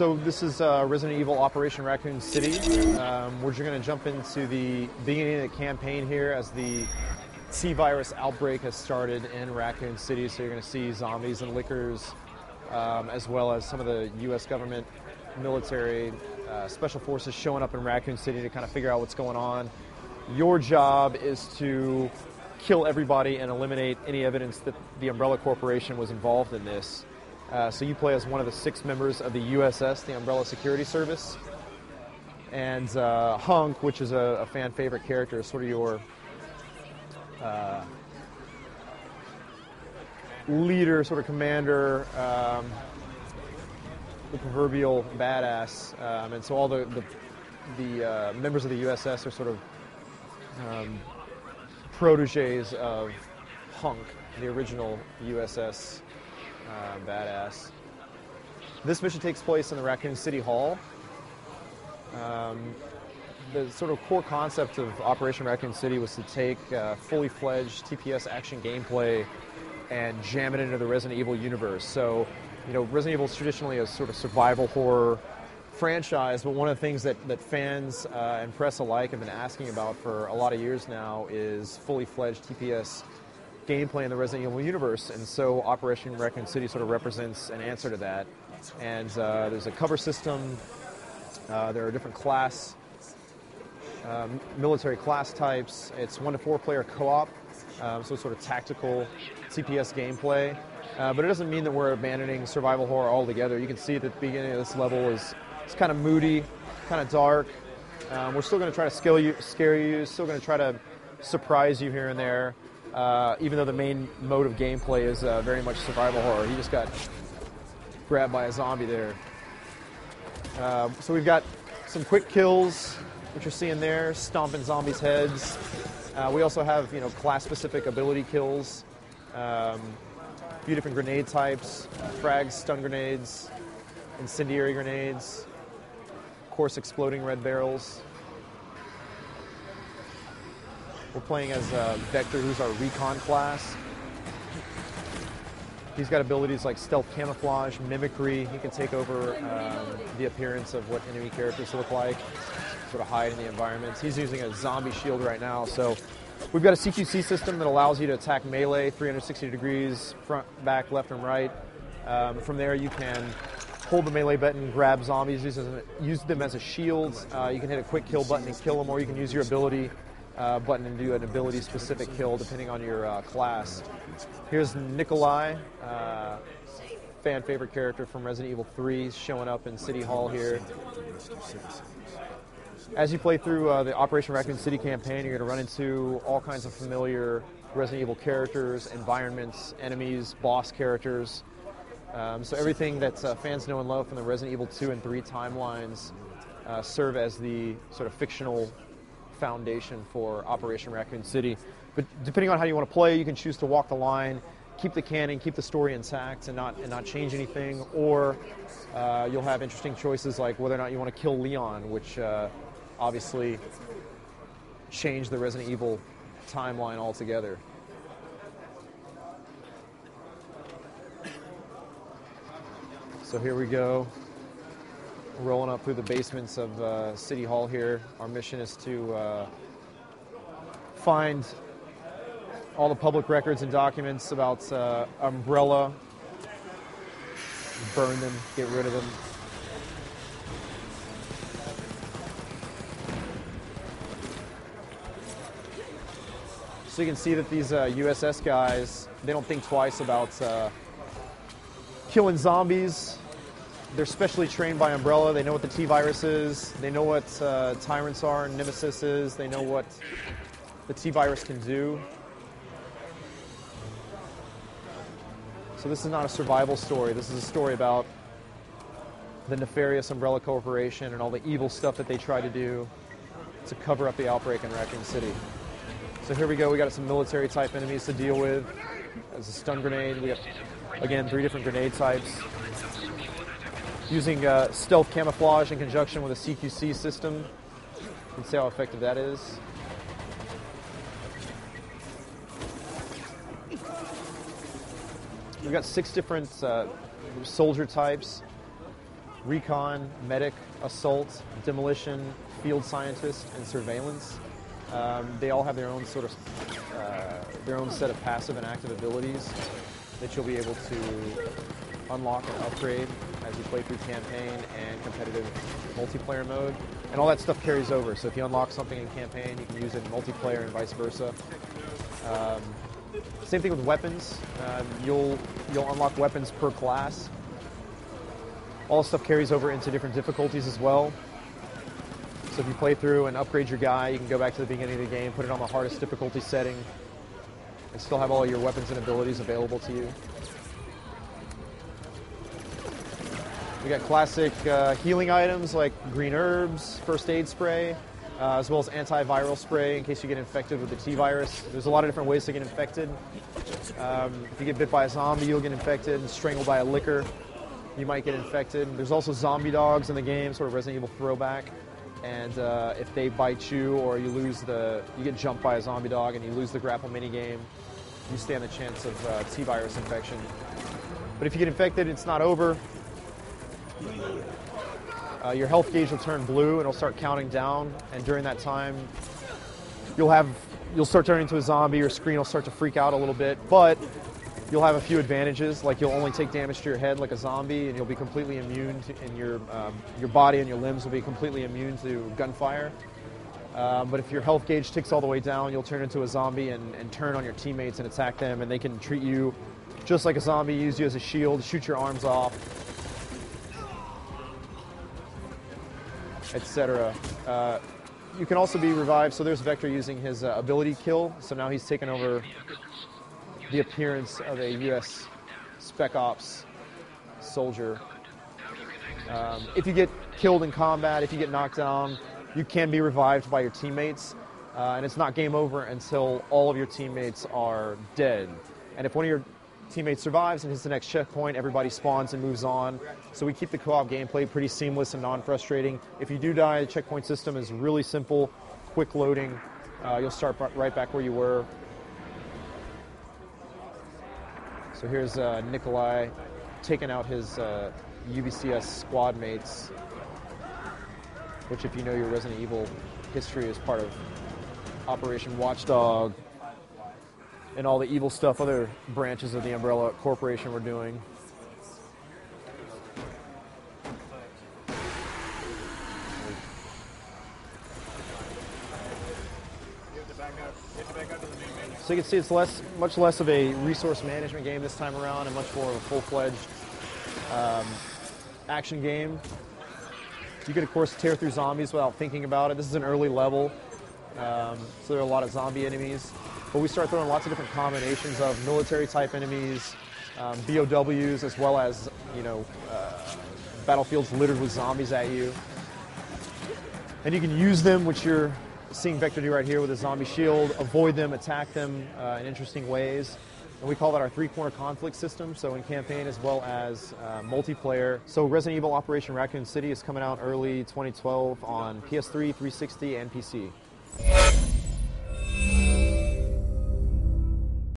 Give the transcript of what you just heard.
So this is Resident Evil Operation Raccoon City. We're going to jump into the beginning of the campaign here as the T-virus outbreak has started in Raccoon City. So you're going to see zombies and lickers, as well as some of the U.S. government, military, special forces showing up in Raccoon City to kind of figure out what's going on. Your job is to kill everybody and eliminate any evidence that the Umbrella Corporation was involved in this. So you play as one of the 6 members of the USS, the Umbrella Security Service. And Hunk, which is a fan favorite character, is sort of your leader, sort of commander, the proverbial badass. And so all the members of the USS are sort of proteges of Hunk, the original USS badass. This mission takes place in the Raccoon City Hall. The sort of core concept of Operation Raccoon City was to take fully fledged TPS action gameplay and jam it into the Resident Evil universe. So, you know, Resident Evil is traditionally a sort of survival horror franchise, but one of the things that fans and press alike have been asking about for a lot of years now is fully fledged TPS gameplay in the Resident Evil universe, and so Operation Raccoon City sort of represents an answer to that. And there's a cover system, there are different military class types. It's 1 to 4 player co-op, so sort of tactical TPS gameplay. But it doesn't mean that we're abandoning survival horror altogether. You can see at the beginning of this level it's kind of moody, kind of dark. We're still going to try to scare you, still going to try to surprise you here and there. Even though the main mode of gameplay is very much survival horror. He just got grabbed by a zombie there. So we've got some quick kills, which you're seeing there, stomping zombies' heads. We also have, class-specific ability kills, a few different grenade types, frags, stun grenades, incendiary grenades, of course, exploding red barrels. We're playing as Vector, who's our recon class. He's got abilities like stealth camouflage, mimicry. He can take over the appearance of what enemy characters look like, sort of hide in the environments. He's using a zombie shield right now. So we've got a CQC system that allows you to attack melee 360 degrees, front, back, left, and right. From there, you can hold the melee button, grab zombies, use them as a shield. You can hit a quick kill button and kill them, or you can use your ability button and do an ability-specific kill depending on your class. Here's Nikolai, fan-favorite character from Resident Evil 3, showing up in City Hall here. As you play through the Operation Raccoon City campaign, you're going to run into all kinds of familiar Resident Evil characters, environments, enemies, boss characters. So everything that fans know and love from the Resident Evil 2 and 3 timelines serve as the sort of fictional foundation for Operation Raccoon City. But depending on how you want to play, you can choose to walk the line, keep the canon, keep the story intact, and not change anything, or you'll have interesting choices like whether or not you want to kill Leon, which obviously changed the Resident Evil timeline altogether. So here we go. Rolling up through the basements of City Hall here. Our mission is to find all the public records and documents about Umbrella, burn them, get rid of them. So you can see that these USS guys, they don't think twice about killing zombies. They're specially trained by Umbrella. They know what the T-virus is. They know what Tyrants are and Nemesis is. They know what the T-virus can do. So this is not a survival story. This is a story about the nefarious Umbrella Corporation and all the evil stuff that they try to do to cover up the outbreak in Raccoon City. So here we go. We got some military-type enemies to deal with. There's a stun grenade. We got, again, 3 different grenade types. Using stealth camouflage in conjunction with a CQC system. You can see how effective that is. We've got 6 different soldier types. recon, medic, assault, demolition, field scientist, and surveillance. They all have their own sort of their own set of passive and active abilities that you'll be able to unlock and upgrade as you play through campaign and competitive multiplayer mode. And all that stuff carries over. So if you unlock something in campaign, you can use it in multiplayer and vice versa. Same thing with weapons. You'll unlock weapons per class. All stuff carries over into different difficulties as well. So if you play through and upgrade your guy, you can go back to the beginning of the game, put it on the hardest difficulty setting, and still have all your weapons and abilities available to you. We got classic healing items like green herbs, first aid spray, as well as antiviral spray in case you get infected with the T-virus. There's a lot of different ways to get infected. If you get bit by a zombie, you'll get infected, and strangled by a licker, you might get infected. There's also zombie dogs in the game, sort of Resident Evil throwback. And if they bite you or you get jumped by a zombie dog and you lose the grapple minigame, you stand a chance of T-virus infection. But if you get infected, it's not over. Your health gauge will turn blue and it'll start counting down. And during that time, you'll start turning into a zombie. Your screen will start to freak out a little bit, but you'll have a few advantages, like you'll only take damage to your head like a zombie, and you'll be completely immune to, and your body and your limbs will be completely immune to gunfire. But if your health gauge ticks all the way down, you'll turn into a zombie and turn on your teammates and attack them, and they can treat you just like a zombie, use you as a shield, shoot your arms off, etc. You can also be revived, so there's Vector using his ability kill, so now he's taken over the appearance of a U.S. Spec Ops soldier. If you get killed in combat, if you get knocked down, you can be revived by your teammates, and it's not game over until all of your teammates are dead. And if one of your teammates survives and hits the next checkpoint, everybody spawns and moves on. So we keep the co-op gameplay pretty seamless and non-frustrating. If you do die, the checkpoint system is really simple, quick loading. You'll start right back where you were. So here's Nikolai taking out his UBCS squad mates, which, if you know your Resident Evil history, is part of Operation Watchdog and all the evil stuff other branches of the Umbrella Corporation were doing. So you can see it's much less of a resource management game this time around and much more of a full-fledged action game. You can, of course, tear through zombies without thinking about it. This is an early level, so there are a lot of zombie enemies. But we start throwing lots of different combinations of military-type enemies, BOWs, as well as, battlefields littered with zombies at you. And you can use them, which you're seeing Vector do right here with a zombie shield, avoid them, attack them in interesting ways. And we call that our three-corner conflict system, so in campaign as well as multiplayer. So Resident Evil Operation Raccoon City is coming out early 2012 on PS3, 360, and PC.